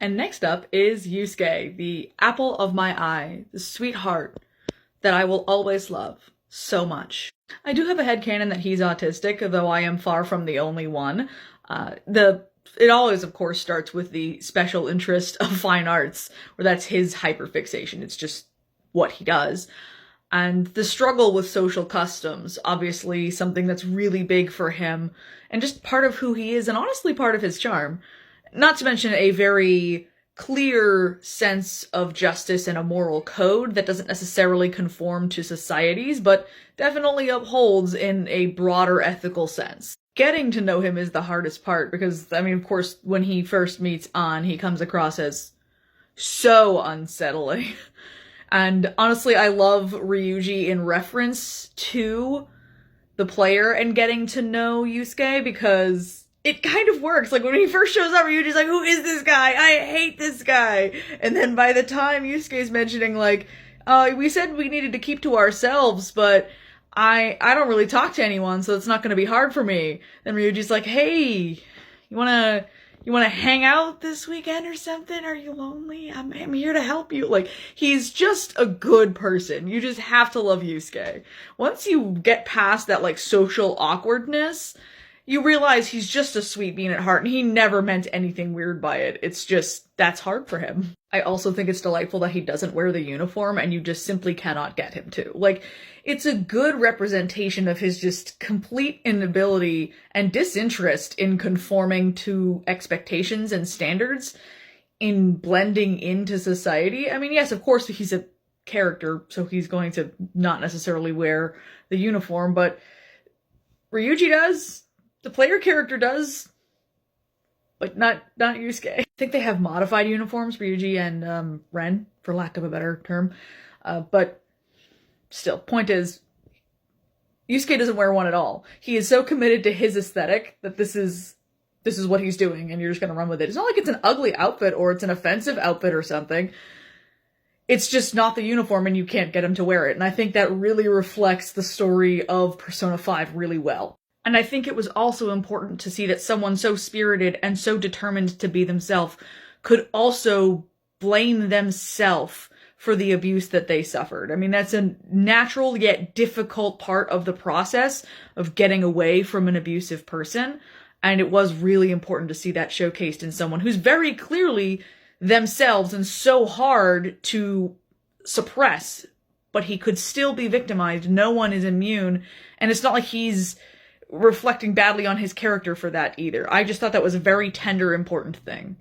And next up is Yusuke, the apple of my eye, the sweetheart that I will always love so much. I do have a headcanon that he's autistic, though I am far from the only one. It always, of course, starts with the special interest of fine arts, where that's his hyperfixation. It's just what he does. And the struggle with social customs, obviously something that's really big for him, and just part of who he is, and honestly part of his charm. Not to mention a very clear sense of justice and a moral code that doesn't necessarily conform to societies, but definitely upholds in a broader ethical sense. Getting to know him is the hardest part because, I mean, of course, when he first meets An, he comes across as so unsettling. And honestly, I love Ryuji in reference to the player and getting to know Yusuke because it kind of works. Like, when he first shows up, Ryuji's like, who is this guy? I hate this guy. And then by the time Yusuke's mentioning, like, we said we needed to keep to ourselves, but I don't really talk to anyone, so it's not gonna be hard for me. Then Ryuji's like, hey, you wanna hang out this weekend or something? Are you lonely? I'm here to help you. Like, he's just a good person. You just have to love Yusuke. Once you get past that, like, social awkwardness, you realize he's just a sweet bean at heart, and he never meant anything weird by it. It's just, that's hard for him. I also think it's delightful that he doesn't wear the uniform, and you just simply cannot get him to. Like, it's a good representation of his just complete inability and disinterest in conforming to expectations and standards, in blending into society. I mean, yes, of course, he's a character, so he's going to not necessarily wear the uniform, but Ryuji does. The player character does, but not Yusuke. I think they have modified uniforms, Ryuji and Ren, for lack of a better term. But still, point is, Yusuke doesn't wear one at all. He is so committed to his aesthetic that this is what he's doing, and you're just gonna run with it. It's not like it's an ugly outfit or it's an offensive outfit or something. It's just not the uniform and you can't get him to wear it. And I think that really reflects the story of Persona 5 really well. And I think it was also important to see that someone so spirited and so determined to be themselves could also blame themselves for the abuse that they suffered. I mean, that's a natural yet difficult part of the process of getting away from an abusive person. And it was really important to see that showcased in someone who's very clearly themselves and so hard to suppress, but he could still be victimized. No one is immune. And it's not like he's reflecting badly on his character for that either. I just thought that was a very tender, important thing.